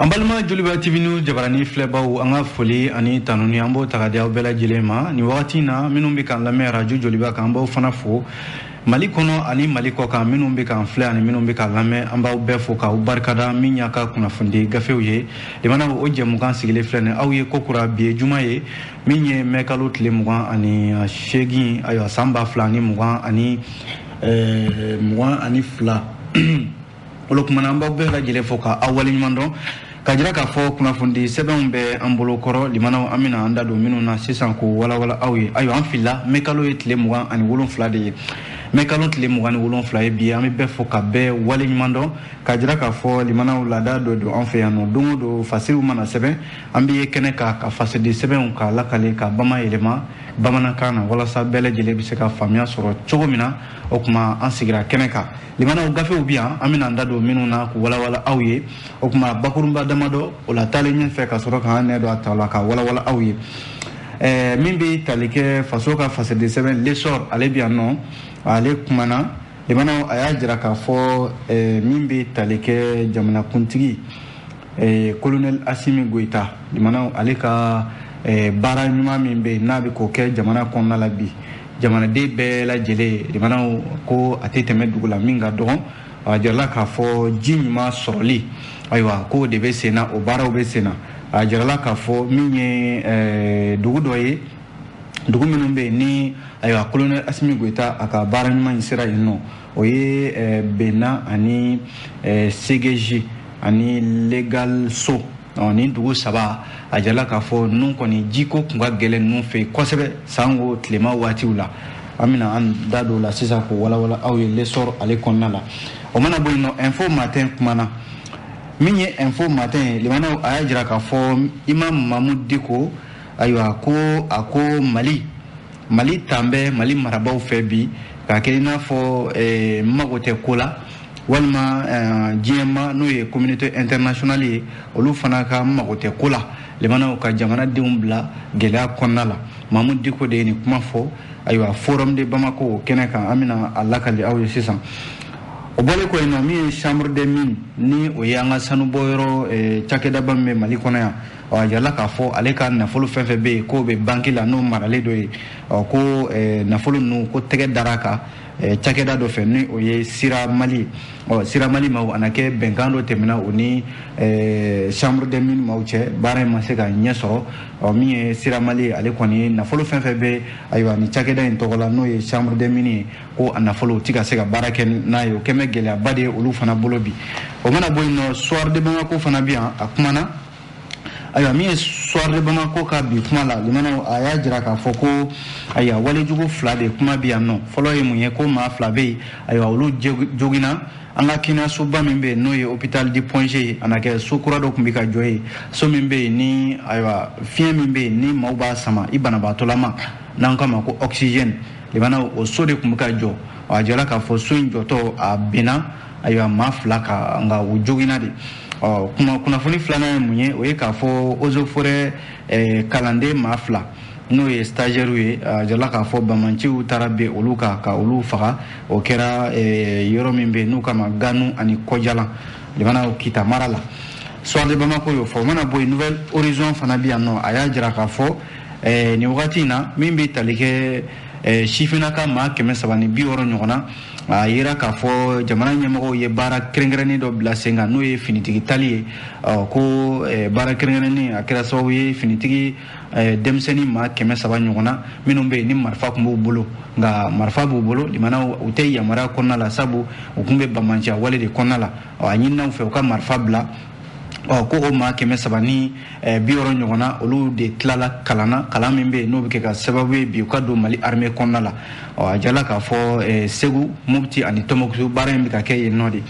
Ambalma Joliba TV News jabarani filɛbaw an ka foli ani tanuni an b'o ta ka di aw bɛɛ lajɛlen ma ni wagati na minnu bɛ k'an lamɛn radio Joliba kan an b'aw fana fo Mali kɔnɔ ani Mali kɔ kan minnu bɛ k'an filɛ ani minnu bɛ k'an lamɛn an b'aw bɛɛ fo k'aw barikada min y'a ka kunnafoni gafew ye limana o jɛmukan sigilen filɛ nin aw ye kokura bi ye juma ye min ye mai kalo tile 28 ayiwa san 2022 olu kumana an b'aw bɛɛ lajɛlen fo ka aw waleɲuman dɔn ka jira k'a fɔ kunnafoni sɛbɛnw bɛ an bolo kɔrɔ limanaw an bɛna an da don minnu na sisan ko walawala aw ye ayiwa an filila mai kalo ye tile 27 de ye mai kalo tile 27 ye bi an bɛ bɛɛ fo ka bɛɛ waleɲuman dɔn ka jira k'a fɔ limanaw laada dɔ don an fɛ yan nɔ don o don fasiw mana sɛbɛn an bɛ ye kɛnɛ kan ka fasidi sɛbɛnw k'a lakale ka bamayɛlɛma bamanankan na walasa bɛɛ lajɛlen bɛ se ka faamuya sɔrɔ cogo min na o kuma an sigira kɛnɛ kan limanaw gafew bi yan an bɛna an da don minnu na k'u walawala aw ye o kuma bakurunba damadɔ o la taalen ɲɛfɛ ka sɔrɔ k'an nɛ don a ta la ka walawala aw ye min bɛ tali kɛ faso ka fasidi sɛbɛn lesɔr ale bi yan nɔ ale kumana limanaw a y'a jira k'a fɔ min bɛ tali kɛ jamanakuntigi colonel Asimi Goita limanaw ale ka baara ɲuman min bɛ n'a bɛ k'o kɛ jamana kɔnɔna la bi jamanaden bɛɛ lajɛlen limanaw ko a tɛ tɛmɛ dugu la min ka dɔgɔn a jirala k'a fɔ ji ɲuman sɔrɔli ayiwa ko de bɛ sen na o baaraw bɛ sen na a jirala k'a fɔ min ye dugu dɔ ye dugu minnu bɛ yen ni ayiwa colonel Asimi Goita a ka baara ɲuman in sera yen nɔ o ye Bena ani CGJ ani legal so ni dugu saba a jala k'a fɔ ninnu kɔni jiko kun ka gɛlɛn ninnu fɛ kosɛbɛ sango tilema waatiw la an bɛna an da don la sisan ko walawala aw ye lesɔr ale kɔnɔna la o mana bɔ yen nɔ info matin kumana min ye info matin ye limanaw a y'a jira k'a fɔ Imam Mamudu Diko ayiwa ko a ko Mali tan bɛ Mali marabaw fɛ bi k'a kɛ i n'a fɔ mago tɛ ko la walima diɲɛma n'o ye communauté internationale ye olu fana ka mago tɛ ko la limanaw ka jamanadenw bila gɛlɛya kɔnɔna la Mamudu Diko de ye nin kuma fɔ ayiwa forum de Bamako o kɛnɛ kan an bɛna a lakali aw ye sisan o bɔlen kɔ yen nɔ min ye chambre des mines ni o ye an ka sanubɔyɔrɔ cakɛdaba min bɛ Mali kɔnɔ yan a jirala k'a fɔ ale ka nafolo fɛn fɛn bɛ yen k'o bɛ banque la n'o maralen dɔ ye ko nafolo ninnu ko tɛgɛ dar'a kan cakɛda dɔ fɛ ni o ye Sira Mali Sira Mali maaw a na kɛ bɛnkan dɔ tɛmɛna o ni chambre des mines maaw cɛ baara in ma se ka ɲɛ sɔrɔ min ye Sira Mali ale kɔni nafolo fɛn fɛn bɛ ayiwa ni cakɛda in tɔgɔ la n'o ye chambre des mines ye ko a nafolo o tɛ ka se ka baara kɛ n'a ye o kɛn bɛ gɛlɛyaba de ye olu fana bolo bi o mana bɔ yen nɔ soir de Bamako fana bɛ yan a kumana ayiwa min ye soir de Bamako ka bi kuma la limanaw a y'a jira k'a fɔ ko ayiwa walejugu fila de kuma bɛ yan nɔ fɔlɔ ye mun ye ko maa fila bɛ yen ayiwa olu joginna an ka kɛnɛyasoba min bɛ yen n'o ye hôpital du Point G a na kɛ so kura dɔ tun bɛ ka jɔ yen so min bɛ yen ni ayiwa fiɲɛ min bɛ yen ni maaw b'a sama i banabaatɔlama n'an k'a ma ko oxygène limanaw o so de tun bɛ ka jɔ a jirala k'a fɔ so in jɔtɔ a benna ayiwa maa fila ka nka u joginna de kunnafoni filanan ye mun ye o ye k'a fɔ eaux et forêts kalanden maa fila n'o ye stagiaire ye a jirala k'a fɔ bamanciw taara bin olu kan ka olu faga o kɛra yɔrɔ min bɛ yen n'u k'a ma Ganu ani Kɔjalan limanaw Kita mara la soir de Bamako y'o fɔ o mana bɔ yen Nouvelle Horizon fana bɛ yan nɔ a y'a jira k'a fɔ nin wagati in na min bɛ tali kɛ sifinnaka maa 360 ɲɔgɔn na a yira k'a fɔ jamana ɲɛmɔgɔw ye baara kɛrɛnkɛrɛnnen dɔ bila sen kan n'o ye finitigi tali ye ko baara kɛrɛnkɛrɛnnen a kɛra sababu ye finitigi denmisɛnnin maa 300 ɲɔgɔn na minnu bɛ yen ni marifa tun b'u bolo nka marifa b'u bolo limanaw u tɛ yamaruya kɔnɔna la sabu u tun bɛ bamanciya wale de kɔnɔna la a ɲininaw fɛ u ka marifa bila ko o maa 360 ɲɔgɔn na olu de tilala kalan min bɛ yen n'o bɛ kɛ ka sababu ye bi u ka don Mali armée kɔnɔna la a jirala k'a fɔ Segu Mopti ani Tɔnbukutu baara in bɛ ka kɛ yen nɔ de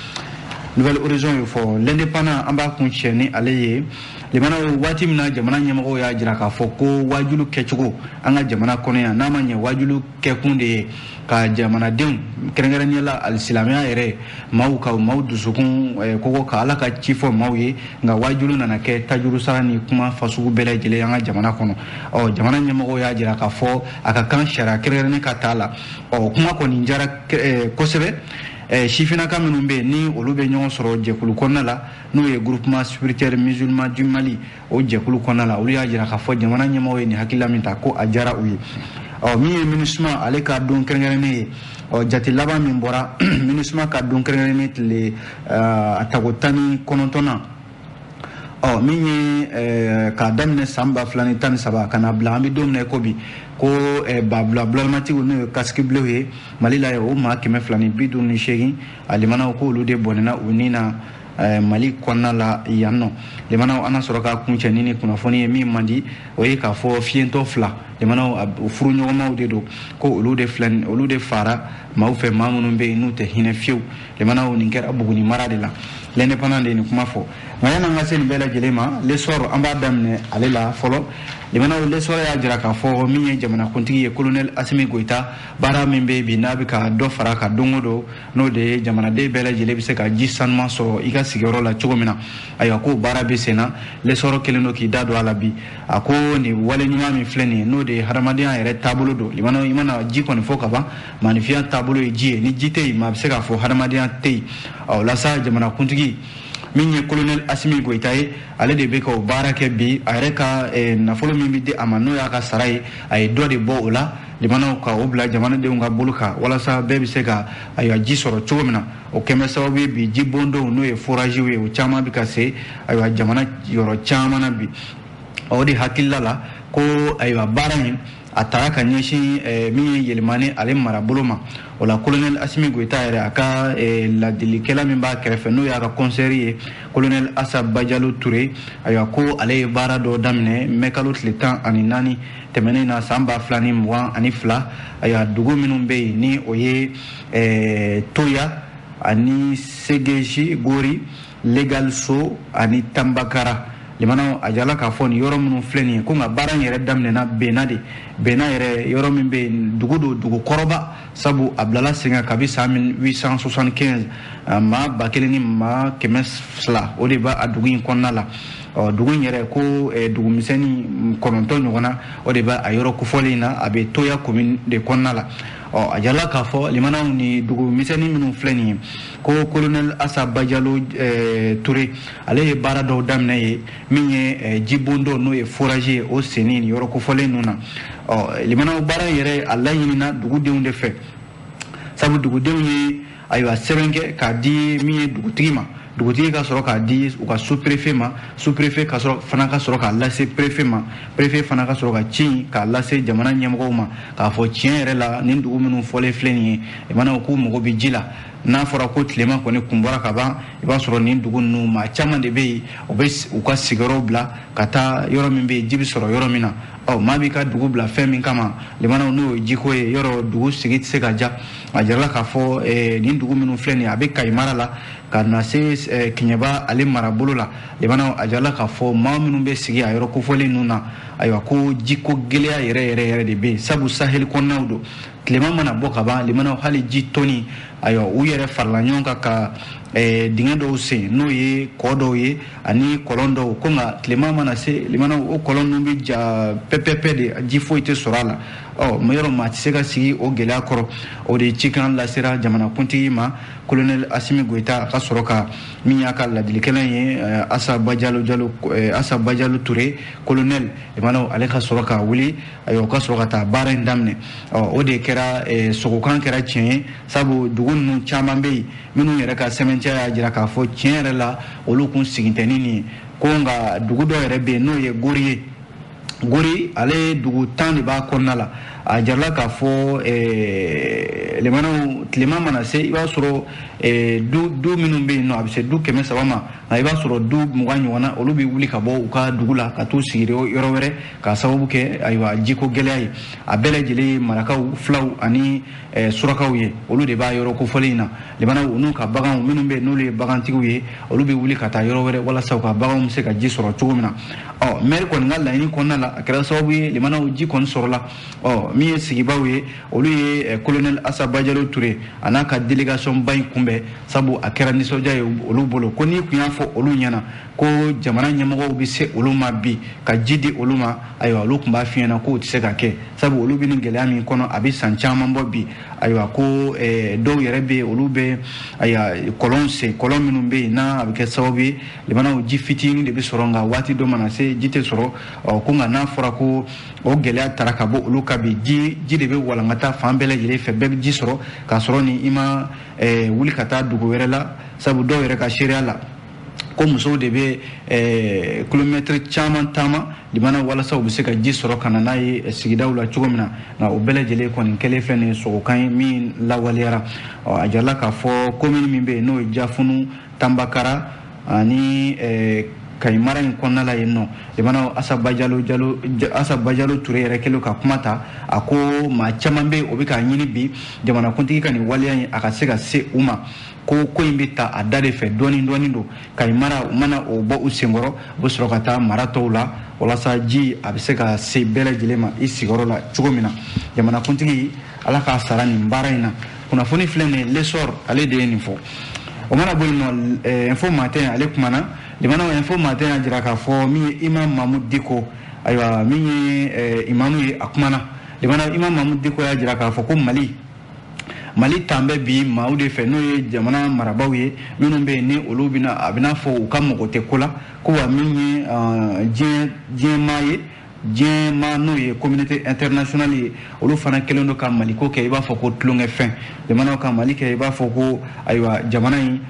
Nouvelle Horizon y'o fɔ l'indépendant an b'a kun cɛ ni ale ye limanaw waati min na jamana ɲɛmɔgɔw y'a jira k'a fɔ ko wajulu kɛcogo an ka jamana kɔnɔ yan n'a ma ɲɛ wajulu kɛkun de ye ka jamanadenw kɛrɛnkɛrɛnnenya la alisilamɛya yɛrɛ maaw dusukun kɔgɔ ka Ala ka ci fɔ maaw ye nka wajulu nana kɛ tajuru sara ni kuma fasugu bɛɛ lajɛlen an ka jamana kɔnɔ jamana ɲɛmɔgɔw y'a jira k'a fɔ a ka kan sariya kɛrɛnkɛrɛnnen ka t'a la kuma kɔni jara kosɛbɛ sifinaka minnu bɛ ni olu bɛ ɲɔgɔn sɔrɔ jɛkulu kɔnɔna la n'o ye groupement spirituel musulman du Mali o jɛkulu kɔnɔna la olu y'a jira k'a fɔ jamana ɲɛmɔgɔ ye nin hakilila min ta ko a diyara u ye min ye MINUSMA ale ka don kɛrɛnkɛrɛnnen ye jate laban min bɔra MINUSMA ka don kɛrɛnkɛrɛnnen tile a tago 19 min ye k'a daminɛ san 2013 ka na bila an bɛ don min na ko bi ko bulabulamatigw n'o ye casque bleu ye Mali la o maa 258 a limanaw ko olu de bɔnɛna u ni na Mali kɔnɔna la yan nɔ limanaw an na sɔrɔ ka kuncɛni ni kunnafoni ye min man di o ye k'a fɔ fiyentɔ 2 limanaw furu ɲɔgɔnmaw de don ko olu de fara maaw fɛ maa minnu bɛ yen n'u tɛ hinɛ fiyewu limanaw nin kɛra Buguni mara de la l'indépendant de nin kuma fɔ nka yan'an ka se nin bɛɛ lajɛlen ma l'essor an b'a daminɛ ale la fɔlɔ limanaw l'essor y'a jira k'a fɔ min ye jamanakuntigi ye colonel Asimi Goita baara min bɛ bi n'a bɛ ka dɔ fara ka don o don n'o de ye jamanaden bɛɛ lajɛlen bɛ se ka ji sanuman sɔrɔ i ka sigiyɔrɔ la cogo min na ayiwa ko baara bɛ sen na l'essor kɛlen don k'i da don a la bi a ko nin wale ɲuman min filɛ nin ye n'o de ye hadamadenya yɛrɛ taabolo don limanaw i mana ji kɔni fɔ ka ban maanifinya taabolo ye ji ye ni ji tɛ yen maa bɛ se k'a fɔ hadamadenya tɛ yen o la sa jamanakuntigi min ye colonel Asimi Goita ye ale de bɛ ka o baara kɛ bi a yɛrɛ ka nafolo min bɛ di a ma n'o y'a ka sara ye a ye dɔ de bɔ o la limanaw ka o bila jamanadenw ka bolo kan walasa bɛɛ bɛ se ka ayiwa ji sɔrɔ cogo min na o kɛmɛ sababu ye bi ji bɔndonw n'o ye foragew ye o caman bɛ ka se ayiwa jamana yɔrɔ caman na bi o de hakilila la ko ayiwa baara in a taara ka ɲɛsin min ye yɛlɛmani ale marabolo ma o la colonel Asimi Goita yɛrɛ a ka ladilikɛla min b'a kɛrɛfɛ n'o y'a ka conseiller ye colonel Assa Badialo Touré ayiwa ko ale ye baara dɔ daminɛ mɛkalo tile 14 tɛmɛnen na san 2022 ayiwa dugu minnu bɛ yen ni o ye Toya ani Segeji Gori Legal So ani Tambakara limanaw a jala k'a fɔ nin yɔrɔ minnu filɛ nin ye ko nka baara in yɛrɛ daminɛna Bena de Bena yɛrɛ yɔrɔ min bɛ yen dugu don dugu kɔrɔba sabu a bilala sen kan kabi san 1875 maa 1000 ni maa 200 o de b'a dugu in kɔnɔna la dugu in yɛrɛ ko dugu misɛnnin 9 ɲɔgɔnna o de b'a a yɔrɔ kofɔlen na a bɛ Toya commune de kɔnɔna la a jala k'a fɔ limanaw ni dugu misɛnnin minnu filɛ nin ye ko colonel Assa Badialo Touré ale ye baara dɔw daminɛ ye min ye jibondɔ n'o ye forage ye o senni ni yɔrɔ kofɔlen ninnu na limanaw baara yɛrɛ a laɲinina dugudenw de fɛ sabu dugudenw ye ayiwa sɛbɛn kɛ k'a di min ye dugutigi ma dugutigi ka sɔrɔ k'a di u ka sous-préfet ma sous-préfet fana ka sɔrɔ k'a lase préfet ma préfet fana ka sɔrɔ ka ci k'a lase jamana ɲɛmɔgɔw ma k'a fɔ tiɲɛ yɛrɛ la nin dugu minnu fɔlen filɛ nin ye i mana k'u mago bɛ ji la n'a fɔra ko tilema kɔni kun bɔra ka ban i b'a sɔrɔ nin dugu ninnu maa caman de bɛ yen u bɛ u ka sigiyɔrɔw bila ka taa yɔrɔ min bɛ yen ji bɛ sɔrɔ yɔrɔ min na maa b'i ka dugu bila fɛn min kama limanaw n'o ye jiko ye yɔrɔ dugu sigi tɛ se ka ja a jirala k'a fɔ nin dugu minnu filɛ nin ye a bɛ Kayi mara la ka na se Kiɲɛba ale marabolo la limanaw a jirala k'a fɔ maa minnu bɛ sigi a yɔrɔ kofɔlen ninnu na ayiwa ko jiko gɛlɛya yɛrɛ de bɛ yen sabu Sahel kɔnɔnaw don tilema mana bɔ ka ban limanaw hali ji tɔnni ayiwa u yɛrɛ farala ɲɔgɔn kan ka dingɛ dɔw sen n'o ye kɔ dɔw ye ani kɔlɔn dɔw ko nka tilema mana se limanaw o kɔlɔn ninnu bɛ ja pɛpɛpɛ de ji foyi tɛ sɔrɔ a la yɔrɔ maa tɛ se ka sigi o gɛlɛya kɔrɔ o de cikan lasera jamanakuntigi ma colonel Asimi Goita ka sɔrɔ ka min y'a ka ladilikɛla ye Assa Badialo Touré colonel limanaw ale ka sɔrɔ ka wuli ayiwa o ka sɔrɔ ka taa baara in daminɛ o de kɛra sogokan kɛra tiɲɛ ye sabu dugu ninnu caman bɛ yen minnu yɛrɛ ka sɛbɛntiya y'a jira k'a fɔ tiɲɛ yɛrɛ la olu kun sigin tɛ ni nin ye ko nka dugu dɔ yɛrɛ bɛ yen n'o ye Gori ye Gori ale dugu 10 de b'a kɔnɔna la a jarala k'a fɔ limanaw tilema mana se i b'a sɔrɔ du minnu bɛ yen nɔ a bɛ se du 300 ma nka i b'a sɔrɔ du 20 ɲɔgɔnna olu bɛ wuli ka bɔ u ka dugu la ka t'u sigi yɔrɔ wɛrɛ k'a sababu kɛ ayiwa jiko gɛlɛya ye a bɛɛ lajɛlen ye marakaw filaw ani surakaw ye olu de b'a yɔrɔ kofɔlen in na limanaw n'u ka baganw minnu bɛ yen n'olu ye bagantigiw ye olu bɛ wuli ka taa yɔrɔ wɛrɛ walasa u ka baganw bɛ se ka ji sɔrɔ cogo min na maire kɔni ka laɲini kɔnɔna la a kɛra sababu ye limanaw ji kɔni sɔrɔla min ye sigibaw ye olu ye colonel Asaba Jalo Touré ana ka délégation ba in kunbɛ sabu a kɛra nisɔndiya ye olu bolo ko ni kun y'a fɔ olu ɲɛna ko jamana ɲɛmɔgɔw bɛ se olu ma bi ka ji di olu ma ayiwa olu tun b'a f'i ɲɛna k'o tɛ se ka kɛ sabu olu bɛ nin gɛlɛya min kɔnɔ a bɛ san caman bɔ bi ayiwa ko dɔw yɛrɛ bɛ yen olu bɛ ayiwa kɔlɔn minnu bɛ yen n'a bɛ kɛ sababu ye limanaw ji fitinin de bɛ sɔrɔ nka waati dɔ mana se ji tɛ sɔrɔ ko nka n'a fɔra ko o gɛlɛya taara ka bɔ olu ka bi ji de bɛ walankata fan bɛɛ lajɛlen fɛ bɛɛ bɛ ji sɔrɔ k'a sɔrɔ ni i ma wuli ka taa dugu wɛrɛ la sabu dɔw yɛrɛ ka seereya la ko musow de bɛ kilomɛtiri caman taama limana walasa u bɛ se ka ji sɔrɔ ka na n'a ye sigidaw la cogo min na nka o bɛɛ lajɛlen kɔni kɛlen filɛ nin ye sogokan ye min lawaleyara a jarala k'a fɔ komini min bɛ yen n'o ye Jafunu Tanbakara ani Kayi mara in kɔnɔna la yen nɔ limana Asaba Jalo Touré yɛrɛ kɛlen ka kuma ta a ko maa caman bɛ yen o bɛ k'a ɲini bi jamanakuntigi ka nin waleya in a ka se ka se u ma ko in bɛ ta a da de fɛ dɔɔnin don Kayi mara u mana o bɔ u senkɔrɔ u bɛ sɔrɔ ka taa mara tɔw la walasa ji a bɛ se ka se bɛɛ lajɛlen ma i sigiyɔrɔ la cogo min na jamanakuntigi ala k'a sara nin baara in na kunnafoni filɛ nin ye l'essor ale de ye nin fɔ o mana bɔ yen nɔ info matin ale kumana limana info matin a jira k'a fɔ min ye Imam Mahmud Diko ayiwa min ye imamu ye a kumana limana Imam Mahmud Diko y'a jira k'a fɔ ko Mali tan bɛ bi maaw de fɛ n'o ye jamana marabaw ye minnu bɛ yen ni olu a bɛna fɔ u ka mɔgɔ tɛ ko la ko wa min ye diɲɛmaa ye diɲɛmaa n'o ye communauté internationale ye olu fana kɛlen don ka Maliko kɛ i b'a fɔ ko tulonkɛfɛn jamanaw ka Mali kɛ i b'a fɔ ko ayiwa jamana in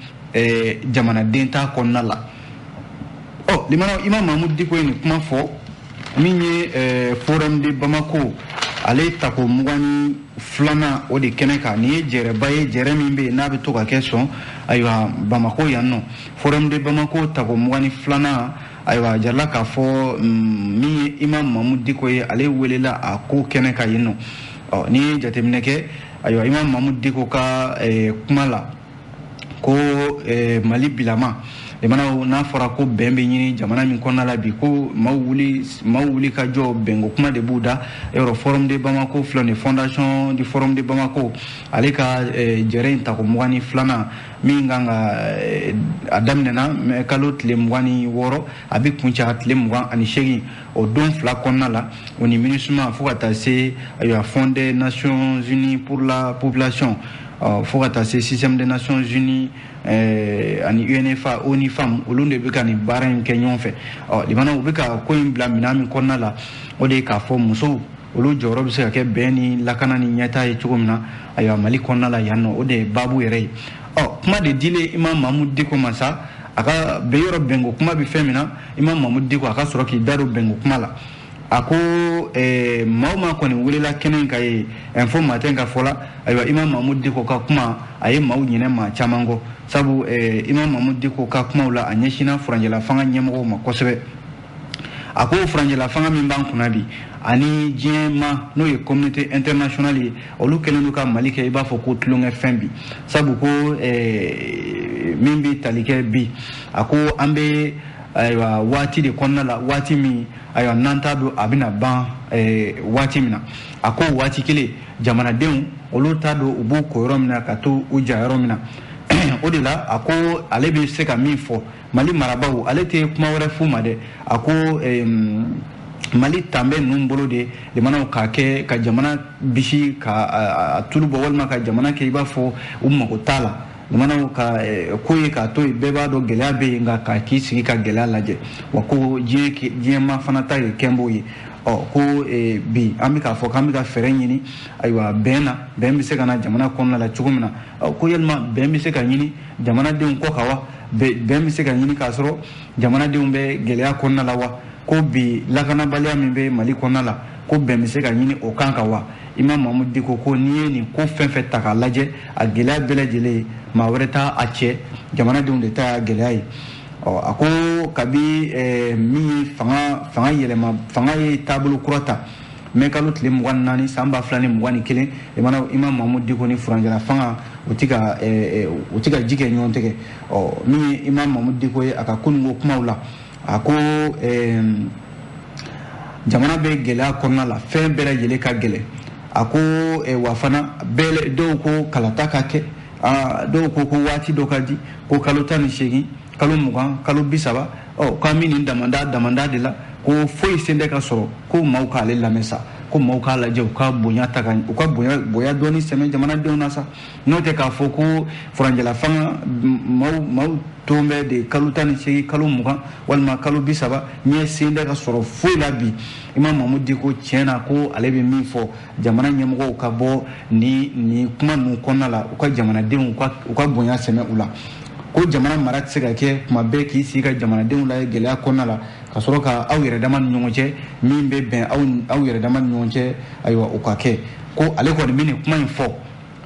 jamanaden t'a kɔnɔna la limana Imam Mahmud Diko ye nin kuma fɔ min ye forum de Bamako ale tako 22 o de kɛnɛ kan ni ye jɛrɛba ye jɛrɛ min bɛ yen n'a bɛ to ka kɛ sɔn ayiwa Bamako yan nɔ forum de Bamako tako 22 ayiwa jarala k'a fɔ min ye Imam Mahmud Diko ye ale welela a ko kɛnɛ kan yen nɔ ni ye jateminɛ kɛ ayiwa Imam Mahmud Diko ka kuma la ko Mali bilama limana n'a fɔra ko bɛn bɛ ɲini jamana min kɔnɔna la bi ko maaw wuli ka jɔ bɛnko kuma de b'u da yɔrɔ forum de Bamako filɛ nin fondation du forum de Bamako ale ka jɛrɛ in tako 22 min kan ka a daminɛna kalo tile 26 a bɛ kunca tile 28 o don 2 kɔnɔna la o ni MINUSMA fo ka taa se ayiwa Fonds des Nations Unies pour la population fo ka taa se 6e des Nations Unies ani UNFA ONIFAM olu de bɛ ka nin baara in kɛ ɲɔgɔn fɛ limana u bɛ ka ko in bila minɛn min kɔnɔna la o de ye k'a fɔ musow olu jɔyɔrɔ bɛ se ka kɛ bɛn ni lakana ni ɲɛtaa ye cogo min na ayiwa Mali kɔnɔna la yan nɔ o de ye baabu yɛrɛ ye kuma de dilen Imam Mahmud Diko ma sa a ka bɛn yɔrɔ bɛnko kuma bɛ fɛn min na Imam Mahmud Diko a ka sɔrɔ k'i da don bɛnko kuma la a ko maaw ma kɔni welela kɛnɛ in ka ye info matin ka fɔ la ayiwa Imam Mahmud Diko ka kuma a ye maaw ɲinɛ maa caman kɔ sabu Imam Mahmud Diko ka kumaw la a ɲɛsinna furanjɛla fanga ɲɛmɔgɔw ma kosɛbɛ a ko furanjɛla fanga min b'an kunna bi ani diɲɛma n'o ye communauté internationale ye olu kɛlen don ka Mali kɛ i b'a fɔ ko tulonkɛfɛn bi sabu ko min bɛ tali kɛ bi a ko an bɛ ayiwa waati de kɔnɔna la waati min ayiwa n'an t'a dɔn a bɛna ban waati min na a ko waati kelen jamanadenw olu t'a dɔn u b'u ko yɔrɔ min na ka to u ja yɔrɔ min na o de la a ko ale bɛ se ka min fɔ Mali marabaw ale tɛ kuma wɛrɛ f'u ma dɛ a ko Mali tan bɛ ninnu bolo de limanaw k'a kɛ ka jamana bisi ka tulu bɔ walima ka jamana kɛ i b'a fɔ u mago t'a la limanaw ka ko ye k'a to yen bɛɛ b'a dɔn gɛlɛya bɛ yen nka k'i sigi ka gɛlɛya lajɛ wa ko diɲɛma fana ta ye kɛnbɔ ye ko bi an bɛ k'a fɔ k'an bɛ ka fɛɛrɛ ɲini ayiwa bɛn bɛ se ka na jamana kɔnɔna la cogo min na ko yalima bɛn bɛ se ka ɲini jamanadenw kɔ kan wa bɛn bɛ se ka ɲini k'a sɔrɔ jamanadenw bɛ gɛlɛya kɔnɔna la wa ko bi lakanabaliya min bɛ Mali kɔnɔna la ko bɛn bɛ se ka ɲini o kan wa Imam Mahmud Diko ko n'i ye nin ko fɛn fɛn ta k'a lajɛ a gɛlɛya bɛɛ lajɛlen maa wɛrɛ t'a a cɛ jamanadenw de ta gɛlɛya ye a ko kabi min ye fanga yɛlɛma fanga ye taabolo kura ta mɛ kalo tile 24 san 2021 Imam Mahmud Diko ni furanjɛla fanga u tɛ ka ji kɛ ɲɔgɔn tɛgɛ min ye Imam Mahmud Diko ye a ka kununko kumaw la a ko jamana bɛ gɛlɛya kɔnɔna la fɛn bɛɛ lajɛlen ka gɛlɛn ako wafana bele do ko kalata kake do ko wati do kadi ko kalota ni shegi kalu mugan kalu bisaba kamini damanda de la ko foi sende ka soro ko mauka ale lamesa ko mauka la je ka bonya taga ko boya doni seme jamana de onasa note ka foko franjala fanga mau tombe de kaluta ni shegi kalu mugan walma kalu bisaba nye sende ka soro foi la bi imam mamudi ko tiena ko ale be min fo jamana nyemgo ka bo ni kuma nu konala ko jamana de ko bonya seme ula ko jamana marat se ka ke kuma be ki si ka jamana de ula gele konala ka soro ka aw yere daman nyonje min be ben aw yere daman nyonje aywa o ka ke ko ale ko min kuma info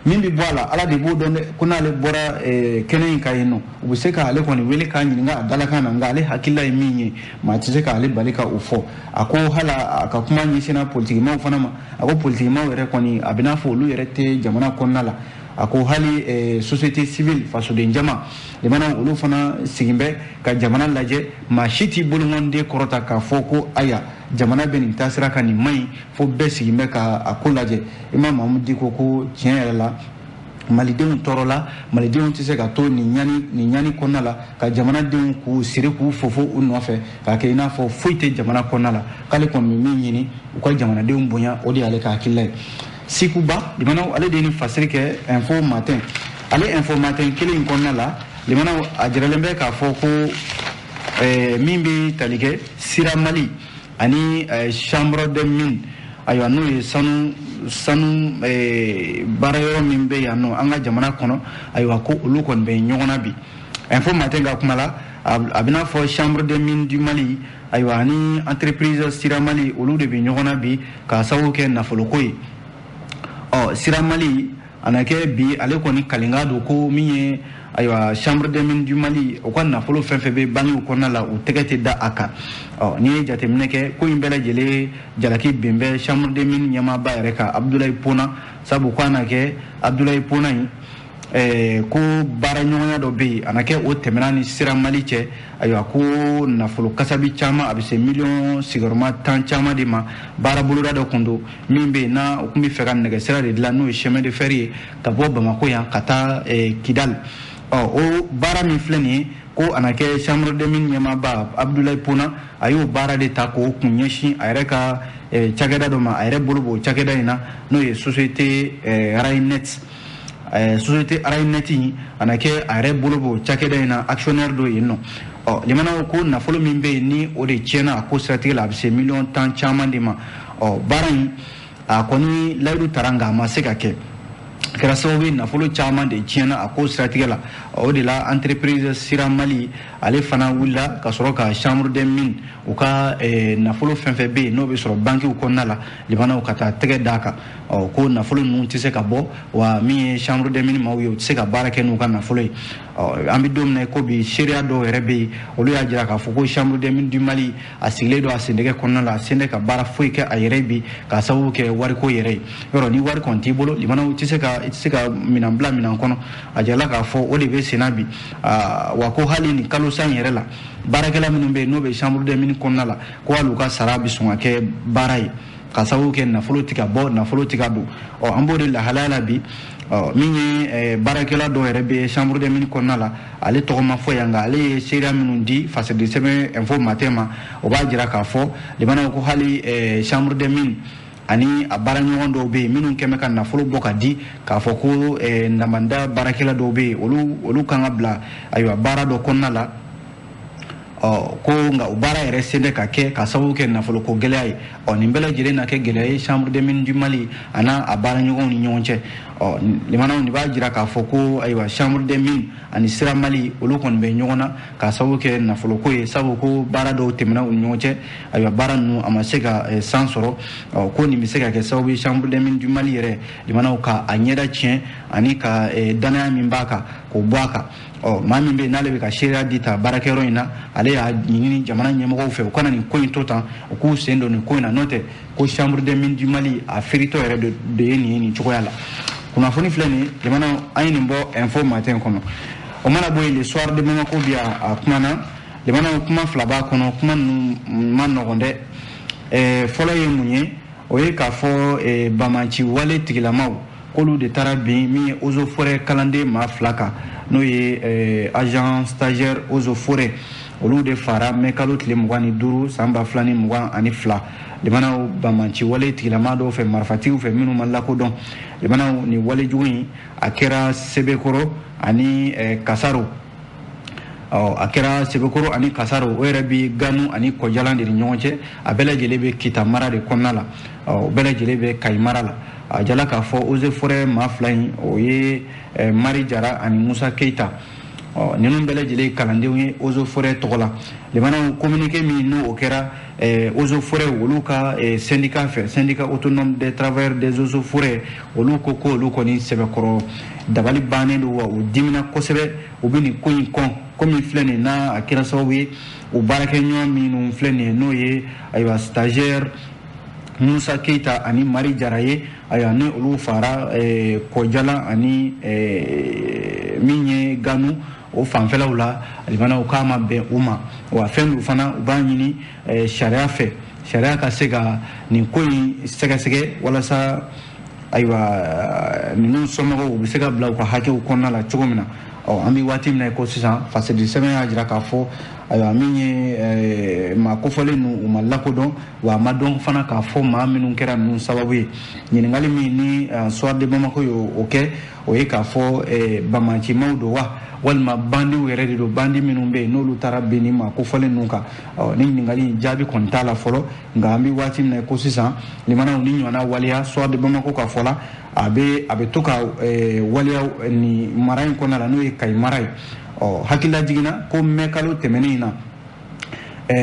min bi boala ala de bo don kuna le bora kenen kayino u se ka ale ko ni wele ka nyinga dala kana ngale hakilla minye ma ti se ka ale balika ufo ako hala ka kuma nyi sina politique ma fana ma ako politique ma were ko ni abina fo lu yere te jamana konala ako hali société civile faso de njama de mana ulu fana sigimbe ka jamana laje ma shiti bulungonde korota ka foko aya jamana benin tasira ka ni mai fo be sigimbe ka akolaje imam mamudi ko tiens la malidenw torola malidenw tise ka to ni nyani konala ka jamana denw ku sire ku fofo u nɔfɛ ka kɛ ina fɔ foite jamana konala kale kon min nyini u ka jamana denw bonya o de ale ka hakilila sikuba limana ale de ni fasiri kɛ info matin ale info matin kelen konala limana a jiralen bɛ k'a fɔ ko min bɛ tali kɛ sira mali ani chambre de mine ayiwa n'o ye sanu baara yɔrɔ min bɛ yan nɔ an ka jamana kɔnɔ ayiwa ko olu kɔni bɛ ɲɔgɔn na bi info matin ka kuma la a bɛna fɔ chambre de mine du mali ayiwa ani entreprise sira mali olu de bɛ ɲɔgɔn na bi k'a sababu kɛ nafoloko ye sira mali ana kɛ bi ale kɔni kalinga don ko min ye ayiwa chambre de mine du mali o ka nafolo fɛn fɛn bɛ bangew kɔnɔna la u tɛgɛ tɛ da a kan n'i ye jateminɛ kɛ ko in bɛɛ lajɛlen jalaki ben bɛ chambre de mine ɲɛmaaba yɛrɛ kan abdulayi pona sabu ko ana kɛ abdulayi pona in ko baara ɲɔgɔnya dɔ bɛ yen a na kɛ o tɛmɛna ni sira mali cɛ ayiwa ko nafolo kasabi caman a bɛ se miliyɔn sigiyɔrɔma 10 caman de ma baara boloda dɔ kun don min bɛ yen n'a o tun bɛ fɛ ka nɛgɛsira de dilan n'o ye chemin de fer ye ka bɔ bamako yan ka taa kidali o baara min filɛ nin ye ko a na kɛ chambre de mine ɲɛmaaba abdulayi pona a y'o baara de ta k'o kun ɲɛsin a yɛrɛ ka cakɛda dɔ ma a yɛrɛ bolo b'o cakɛda in na n'o ye société rainet société rainet a na kɛ a yɛrɛ bolo b'o cakɛda in na actionnaire dɔ yen nɔ limana ko nafolo min bɛ yen ni o de tiɲɛna a ko siratigɛ la a bɛ se miliyɔn 10 caman de ma baara in a kɔni layidu taara nka a ma se ka kɛ kɛra sababu ye nafolo caman de tiɲɛna a ko siratigɛ la o de la entreprise sira mali ale fana wulila ka sɔrɔ ka chambre de mine u ka nafolo fɛn fɛn bɛ yen n'o bɛ sɔrɔ bankiw kɔnɔna la limanaw ka taa tɛgɛ d'a kan ko nafolo ninnu tɛ se ka bɔ wa min ye chambre de mine maaw ye u tɛ se ka baara kɛ n'u ka nafolo ye an bɛ don min na ko bi seereya dɔw yɛrɛ bɛ yen olu y'a jira k'a fɔ ko chambre de mine du mali a sigilen don a sendɛgɛ kɔnɔna la a sen tɛ ka baara foyi kɛ a yɛrɛ bi k'a sababu kɛ wariko yɛrɛ ye yɔrɔ ni wari kɔni t'i bolo limanaw tɛ se ka minɛn bila minɛn kɔnɔ a jirala k'a fɔ o de bɛ senna bi wa ko hali ni kalo san yɛrɛ la baarakɛla minnu bɛ yen n'o bɛ chambre de mine kɔnɔna la ko hali u ka sara bɛ sɔn ka kɛ baara ye ka sababu kɛ nafolo tɛ ka bɔ nafolo tɛ ka don an b'o de lahalaya la bi min ye baarakɛla dɔw yɛrɛ bɛ chambre de mine kɔnɔna la ale tɔgɔ ma fɔ yan nka ale ye seereya minnu di fasɛde sɛbɛn info matin ma o b'a jira k'a fɔ limanaw ko hali chambre de mine ani a baara ɲɔgɔn dɔw bɛ yen minnu kɛn bɛ ka nafolo bɔ ka di k'a fɔ ko namanda baarakɛla dɔw bɛ yen olu kan ka bila ayiwa baara dɔ kɔnɔna la ko nka o baara yɛrɛ sen tɛ ka kɛ ka sababu kɛ nafolo ko gɛlɛya ye nin bɛɛ lajɛlen na kɛ gɛlɛya ye chambre de mine du mali a n'a a baara ɲɔgɔnw ni ɲɔgɔn cɛ limanaw nin b'a jira k'a fɔ ko ayiwa chambre de mine ani sira mali olu kɔni bɛ ɲɔgɔn na ka sababu kɛ nafolo ko ye sabu ko baara dɔw tɛmɛna u ni ɲɔgɔn cɛ ayiwa baara ninnu a ma se ka san sɔrɔ ko nin bɛ se ka kɛ sababu ye chambre de mine du mali yɛrɛ limanaw ka a ɲɛda tiɲɛ ani ka danaya min b'a kan k'o bɔ a kan maa min bɛ yen n'ale bɛ ka seereya di ta baarakɛyɔrɔ in na ale y'a ɲini jamana ɲɛmɔgɔw fɛ u kana nin ko in to tan u k'u sen don nin ko in na n'o tɛ ko chambre de mine du mali a feeretɔ yɛrɛ de ye nin ye nin cogoya la kunnafoni filɛ nin ye jamana an ye nin bɔ info matin kɔnɔ o mana bɔ yen le soir de bamako bi a kuma na jamana kuma fila b'a kɔnɔ kuma ninnu ma nɔgɔn dɛ fɔlɔ ye mun ye o ye k'a fɔ Bamaci wale tigilamaw k'olu de taara bin min ye eaux et forêts kalanden maa 2 kan n'o ye agent stagiaire eaux et forêts olu de fara mɛ kalo tile 25 san 2022 limanaw Bamaci wale tigilama dɔw fɛ marifatigiw fɛ minnu ma lakodɔn limanaw ni wale jugu in a kɛra Sebekɔrɔ ani Kasaro a kɛra Sebekɔrɔ ani Kasaro o yɛrɛ bi Ganu ani Kɔjalan de ni ɲɔgɔn cɛ a bɛɛ lajɛlen bɛ Kita mara de kɔnɔna la o bɛɛ lajɛlen bɛ Kayi mara la a jala k'a fɔ eaux et forêts maa 2 in o ye Mari Jara ani Musa Keita ninnu bɛɛ lajɛlen kalandenw ye eaux et forêts tɔgɔ la limanaw communiqué min n'o kɛra eaux et forêts olu ka syndicat fɛ syndicat autonome des travailleurs des eaux et forêts olu ko ko olu kɔni sɛbɛkɔrɔ dabali bannen don wa u dimina kosɛbɛ u bɛ nin ko in kɔn komi filɛ nin n'a a kɛra sababu ye u baarakɛɲɔgɔn minnu filɛ nin ye n'o ye ayiwa stagiaire Musa Keita ani Mari Jara ye ayiwa ni olu fara Kɔjala ani min ye Ganu o fanfɛlaw la limanaw k'a ma bɛn u ma wa fɛn dɔ fana u b'a ɲini sariya fɛ sariya ka se ka nin ko in sɛgɛsɛgɛ walasa ayiwa ninnu somɔgɔw u bɛ se ka bila u ka hakɛw kɔnɔna la cogo min na an bɛ waati min na ko sisan fasɛdi sɛbɛn y'a jira k'a fɔ ayiwa min ye maa kofɔlen ninnu u ma lakodɔn wa a ma dɔn fana k'a fɔ maa minnu kɛra ninnu sababu ye ɲininkali min ni Soir de Bamako y'o kɛ o ye k'a fɔ Bamacimaw don wa walima bandiw yɛrɛ de don bandi minnu bɛ yen n'olu taara bin ni maa kofɔlen ninnu kan ni ɲininkali jaabi kɔni t'a la fɔlɔ nka an bɛ waati min na ko sisan limanaw ni ɲɔgɔnna waleya Soir de Bamako ka fɔ la a bɛ to ka waleya ni mara in kɔnɔna la n'o ye Kayi mara ye hakilila jiginna ko mɛ kalo tɛmɛnen in na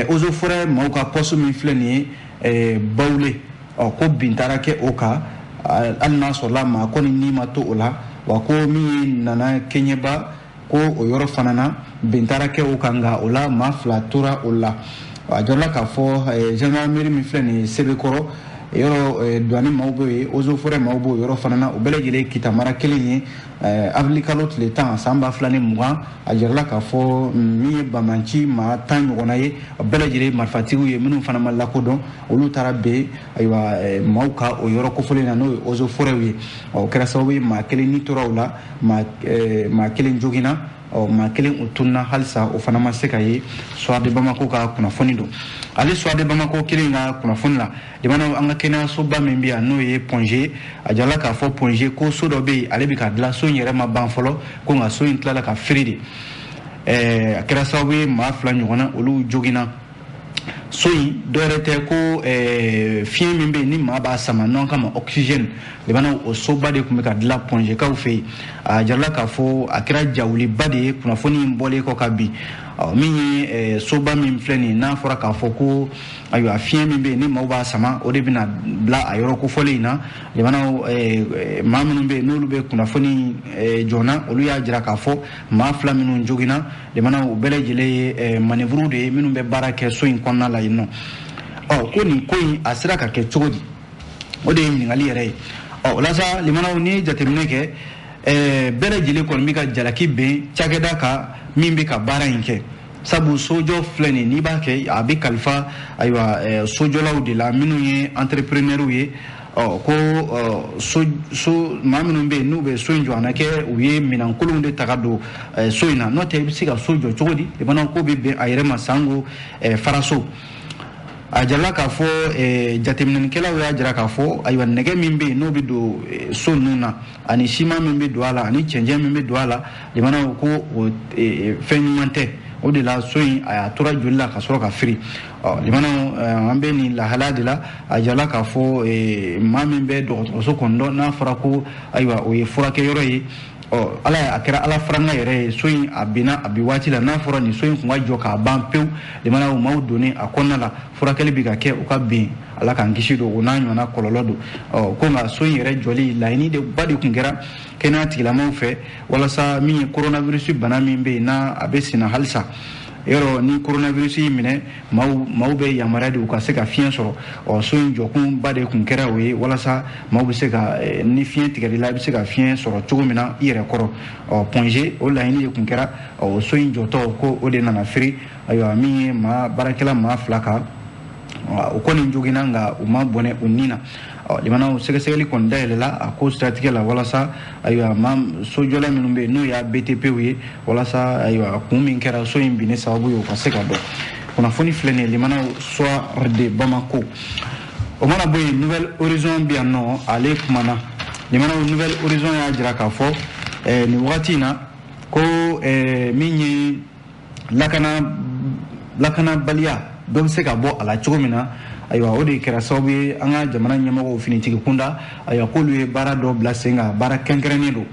eaux et forêts maaw ka poste min filɛ nin ye Bawule ko bin taara kɛ o kan hali n'a sɔrɔla maa kɔni ni ma to o la wa ko min ye Nana Keɲeba ko o yɔrɔ fana na bin taara kɛ o kan nka o la maa 2 tora o la a jɔrɔla k'a fɔ gendarmerie min filɛ nin ye Sebekɔrɔ yɔrɔ douane maaw bɛ yen eaux et forêts maaw b'o yɔrɔ fana na o bɛɛ lajɛlen Kita mara kelen ye avril kalo tile 10 san 2020 a jirala k'a fɔ min ye Bamaci maa 10 ɲɔgɔnna ye bɛɛ lajɛlen marifatigiw ye minnu fana ma lakodɔn olu taara bɛn ayiwa maaw ka o yɔrɔ kofɔlen na n'o ye eaux et forêts ye o kɛra sababu ye maa kelen ni tora o la maa kelen joginna maa kelen u tunna halisa o fana ma se ka ye Soir de Bamako ka kunnafoni don ale Soir de Bamako kelen ka kunnafoni la limanaw an ka kɛnɛyasoba min bɛ yan n'o ye Ponge a jala k'a fɔ Ponge ko so dɔ bɛ yen ale bɛ ka dilan so in yɛrɛ ma ban fɔlɔ ko nka so in tilala ka firi de a kɛra sababu ye maa 2 ɲɔgɔnna olu joginna so in dɔwɛrɛ tɛ ko fiɲɛ min bɛ yen ni maa b'a sama n'an kama oxygène limanaw o soba de tun bɛ ka dilan Pongekaw fɛ yen a jarala k'a fɔ a kɛra jawuliba de ye kunnafoni in bɔlen kɔ ka bin min ye soba min filɛ nin ye n'a fɔra k'a fɔ ko ayiwa fiɲɛ min bɛ yen ni maaw b'a sama o de bɛna bila a yɔrɔ kofɔlen in na limanaw maa minnu bɛ yen n'olu bɛ kunnafoni jɔna olu y'a jira k'a fɔ maa 2 minnu joginna limanaw u bɛɛ lajɛlen ye manœuvre de ye minnu bɛ baara kɛ so in kɔnɔna la yen nɔ ko nin ko in a sera ka kɛ cogo di o de ye ɲininkali yɛrɛ ye o la sa limanaw ni jateminɛ kɛ bɛɛ lajɛlen kɔni bɛ ka jalaki bɛn cakɛda kan min bɛ ka baara in kɛ sabu sojɔ filɛ nin n'i b'a kɛ a bɛ kalifa ayiwa sojɔlaw de la minnu ye entrepreneurs ye ko maa minnu bɛ yen n'u bɛ so in jɔ a na kɛ u ye minɛnkolonw de ta ka don so in na n'o tɛ i bɛ se ka so jɔ cogo di limanaw ko bɛ bɛn a yɛrɛ ma sango faraso a jarala k'a fɔ jateminɛlikɛlaw y'a jira k'a fɔ ayiwa nɛgɛ min bɛ yen n'o bɛ don so ninnu na ani siman min bɛ don a la ani cɛncɛn min bɛ don a la limanaw ko o fɛn ɲuman tɛ o de la so in a tora joli la ka sɔrɔ ka firi limanaw an bɛ nin lahala de la a jarala k'a fɔ maa min bɛ dɔgɔtɔrɔso kɔni dɔn n'a fɔra ko ayiwa o ye furakɛyɔrɔ ye ala a kɛra ala faranga yɛrɛ ye so in a binna a bi waati la n'a fɔra nin so in kun ka jɔ k'a ban pewu limanaw maaw donnen a kɔnɔna la furakɛli bɛ ka kɛ u ka bin ala k'an kisi don o n'a ɲɔgɔnna kɔlɔlɔ don ko nka so in yɛrɛ jɔli laɲini de ba de tun kɛra kɛnɛya tigilamaw fɛ walasa min ye coronavirus bana min bɛ yen n'a a bɛ senna halisa yɔrɔ ni coronavirus y'i minɛ maaw bɛ yamaruya de u ka se ka fiɲɛ sɔrɔ so in jɔkun ba de tun kɛra o ye walasa maaw bɛ se ka ni fiɲɛ tigɛli la i bɛ se ka fiɲɛ sɔrɔ cogo min na i yɛrɛ kɔrɔ Ponge o laɲini de tun kɛra so in jɔtɔ ko o de nana firi ayiwa min ye baarakɛla maa 2 kan o kɔni jogina nga u ma bɔnɛ u nina limana sɛgɛsɛgɛli kɔni dayɛlɛla a ko siratigɛ la walasa ayiwa sojɔla minnu bɛ n'o y'a BTP ye walasa ayiwa kun min kɛra so in binne sababu ye o ka se ka dɔn kunnafoni filɛ nin ye limana soir de Bamako o mana bɔ yen Nouvelle Horizon bɛ yan nɔ ale kumana limana Nouvelle Horizon y'a jira k'a fɔ nin wagati in na ko min ye lakanabaliya dɔ bɛ se ka bɔ a la cogo min na ayiwa o de kɛra sababu ye an ka jamana ɲɛmɔgɔw finitigi kunda ayiwa k'olu ye baara dɔ bila sen kan baara kɛnkɛrɛnnen don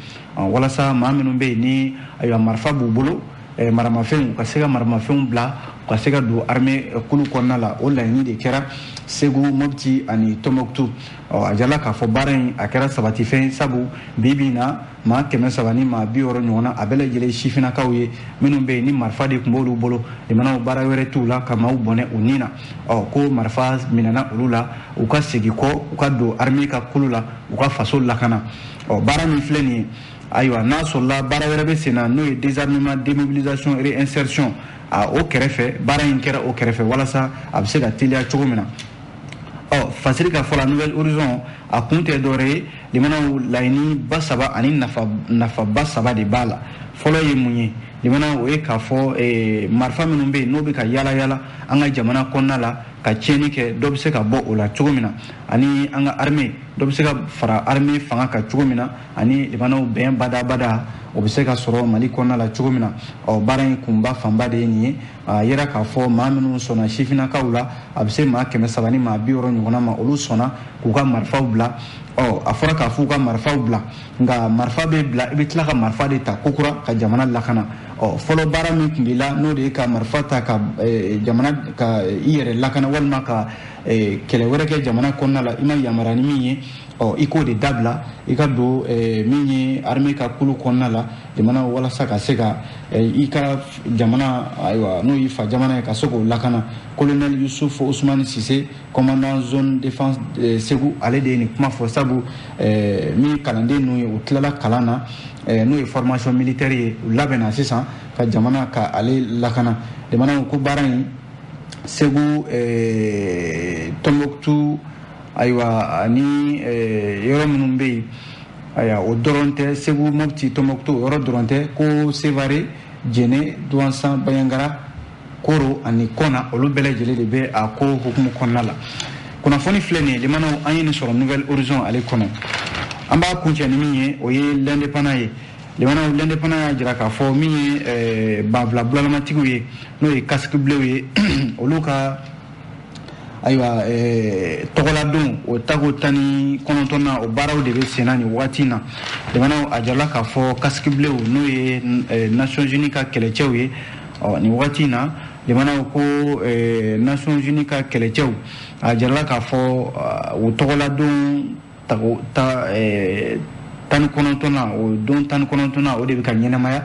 walasa maa minnu bɛ yen ni ayiwa marifa b'u bolo maramafɛnw u ka se ka maramafɛnw bila u ka se ka don armée kulu kɔnɔna la o laɲini de kɛra Segu Mopti ani Tombouctou a jala k'a fɔ baara in a kɛra sabatifɛn sabu bi na maa 300 ni maa 60 ɲɔgɔn na a bɛɛ lajɛlen sifinnakaw ye minnu bɛ yen ni marifa de tun b'olu bolo limanaw baara wɛrɛ t'u la ka maaw bɔnɛ u ni na ko marifa minɛna olu la u ka segin kɔ u ka don armée ka kulu la u ka faso lakana baara min filɛ nin ye ayiwa n'a sɔrɔla baara wɛrɛ bɛ sen na n'o ye désarmement démobilisation et réinsertion o kɛrɛfɛ baara in kɛra o kɛrɛfɛ walasa a bɛ se ka teliya cogo min na fasiri ka fɔ la Nouvelle Horizon a kun tɛ dɔwɛrɛ ye limanaw laɲini ba saba ani nafa ba saba de b'a la fɔlɔ ye mun ye limanaw o ye k'a fɔ marifa minnu bɛ yen n'o bɛ ka yala yala an ka jamana kɔnɔna la ka tiɲɛni kɛ dɔ bɛ se ka bɔ o la cogo min na ani an ka armée dɔ bɛ se ka fara armée fanga kan cogo min na ani limanaw bɛn badabada o bɛ se ka sɔrɔ Mali kɔnɔna la cogo min na baara in kunba fanba de ye nin ye a yera k'a fɔ maa minnu sɔnna sifinnakaw la a bɛ se maa 300 ni maa 60 ɲɔgɔnna ma olu sɔnna k'u ka marifaw bila a fɔra k'a fɔ u ka marifaw bila nka marifa bɛ bila i bɛ tila ka marifa de ta kokura ka jamana lakana fɔlɔ baara min tun b'i la n'o de ye ka marifa ta ka jamana ka i yɛrɛ lakana walima ka kɛlɛ wɛrɛ kɛ jamana kɔnɔna la i ma yamaruya ni min ye i k'o de dabila i ka don min ye armée ka kulu kɔnɔna la jamana walasa ka se ka i ka jamana ayiwa n'o y'i fa jamana ye ka se k'o lakana colonel Youssouf Ousmane Cissé commandant zone défense Segu ale de ye nin kuma fɔ sabu min kalanden ninnu ye u tilala kalan na n'o ye formation militaire ye u labɛnna sisan ka jamana ka ale lakana jamana ko baara in Segu Tombouctou ayiwa ani yɔrɔ minnu bɛ yen ayiwa o dɔrɔn tɛ Segu Mopti Tombouctou yɔrɔ dɔrɔn tɛ ko Sévaré Djéné Douentza Bayangara Koro ani Kona olu bɛɛ lajɛlen de bɛ a ko hukumu kɔnɔna la kunnafoni filɛ nin ye limanaw an ye nin sɔrɔ Nouvelle Horizon ale kɔnɔ an b'a kuncɛ ni min ye o ye l'indépendant ye limanaw l'indépendant y'a jira k'a fɔ min ye banfula bulalamatigiw ye n'o ye casque bleu ye olu ka ayiwa tɔgɔladon o tako 19 na o baaraw de bɛ sen na nin wagati in na limanaw a jarala k'a fɔ casque bleu n'o ye Nations Unies ka kɛlɛcɛw ye nin wagati in na limanaw ko Nations Unies ka kɛlɛcɛw a jarala k'a fɔ o tɔgɔladon 19 na o don 19 na o de bɛ ka ɲɛnamaya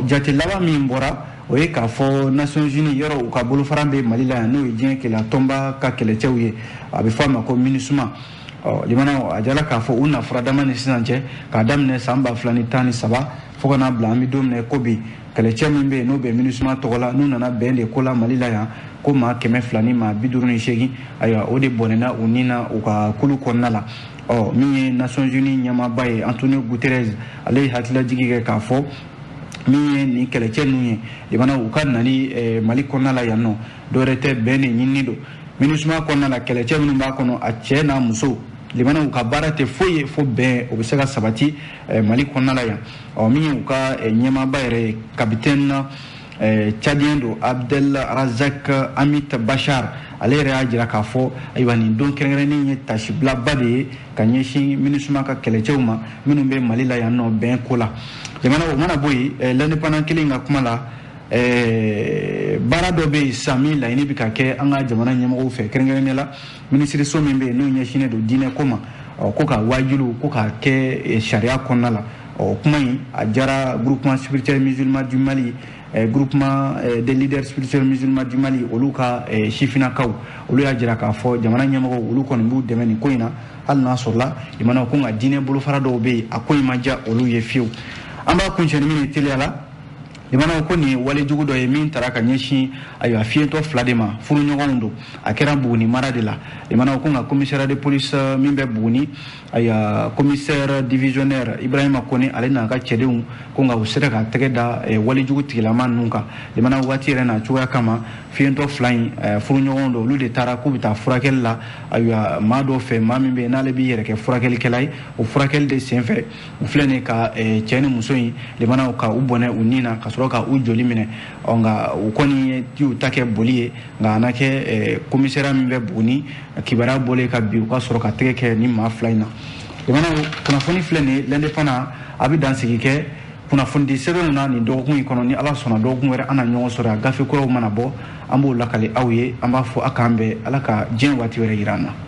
jate laban min bɔra o ye k'a fɔ Nations Unies yɔrɔ u ka bolofara bɛ Mali la yan n'o ye diɲɛ kɛlɛtɔnba ka kɛlɛcɛw ye a bɛ fɔ a ma ko MINUSMA limanaw a jala k'a fɔ u nafura dama ni sisan cɛ k'a daminɛ san 2013 fo ka n'a bila an bɛ don min na ko bi kɛlɛcɛ min bɛ yen n'o bɛ MINUSMA tɔgɔ la n'u nana bɛn de ko la Mali la yan ko maa 200 ni maa 58 ayiwa o de bɔnɛna u ni na u ka kulu kɔnɔna la min ye Nations Unies ɲɛmaaba ye Antonio Guterres ale ye hakililajigi kɛ k'a fɔ min ye nin kɛlɛcɛ ninnu ye limanaw u ka nali Mali kɔnɔna la yan nɔ dɔwɛrɛ tɛ bɛn de ɲinini don MINUSMA kɔnɔna la kɛlɛcɛ minnu b'a kɔnɔ a cɛ n'a muso limanaw ka baara tɛ foyi ye fo bɛn o bɛ se ka sabati Mali kɔnɔna la yan min ye u ka ɲɛmaaba yɛrɛ ye capitaine Tchadien do Abdel Razak Amit Bachar ale yɛrɛ y'a jira k'a fɔ ayiwa nin don kɛrɛnkɛrɛnnen ye tasibilaba de ye ka ɲɛsin MINUSMA ka kɛlɛcɛw ma minnu bɛ Mali la yan nɔ bɛn ko la jamana o mana bɔ yen l'indépendant kelen ka kuma la baara dɔ bɛ yen sisan min laɲini bɛ ka kɛ an ka jamana ɲɛmɔgɔw fɛ kɛrɛnkɛrɛnnen la minisiriso min bɛ yen n'o ɲɛsinnen don diinɛ ko ma ko ka wajilu ko ka kɛ sariya kɔnɔna la kuma in a diyara groupement spirituel musulman du Mali groupement des leaders spirituels musulmans du Mali olu ka sifinnakaw olu y'a jira k'a fɔ jamana ɲɛmɔgɔw olu kɔni b'u dɛmɛ nin ko in na hali n'a sɔrɔla limanaw ko nka diinɛ bolofara dɔw bɛ yen a ko in ma diya olu ye fiyewu an b'a kuncɛ ni min ye teliya la limana ko ni wale jugu do ye min tara ka ɲɛsin ayiwa fiɲɛtɔ fila de ma furuɲɔgɔnw don a kɛra Buguni mara de la limana ko nka commissaire de police min bɛ Buguni ayiwa commissaire divisionnaire Ibrahima Kone ale n'a ka cɛdenw ko nka u sera ka tɛgɛ da wale jugu tigilama ninnu kan limana waati yɛrɛ na cogoya kama fiɲɛtɔ fila in furuɲɔgɔnw don olu de taara k'u bɛ taa furakɛli la ayiwa maa dɔ fɛ maa min bɛ yen n'ale b'i yɛrɛ kɛ furakɛlikɛla ye o furakɛli de senfɛ u filɛ nin ka cɛ ni muso in limana ka u bɔnɛ u ni na ka sɔrɔ ka u joli minɛ nka u kɔni ye y'u ta kɛ boli ye nka a na kɛ commissaire min bɛ Buguni kibaruya bɔlen ka bi u ka sɔrɔ ka tɛgɛ kɛ ni maa fila in na limana kunnafoni filɛ nin ye l'indépendant a bɛ dansigi kɛ kunnafoni di sɛbɛnw na nin dɔgɔkun in kɔnɔ ni Ala sɔnna dɔgɔkun wɛrɛ an na ɲɔgɔn sɔrɔ a gafe kuraw mana bɔ an b'o lakale aw ye an b'a fɔ a k'an bɛn Ala ka diɲɛ waati wɛrɛ yira an na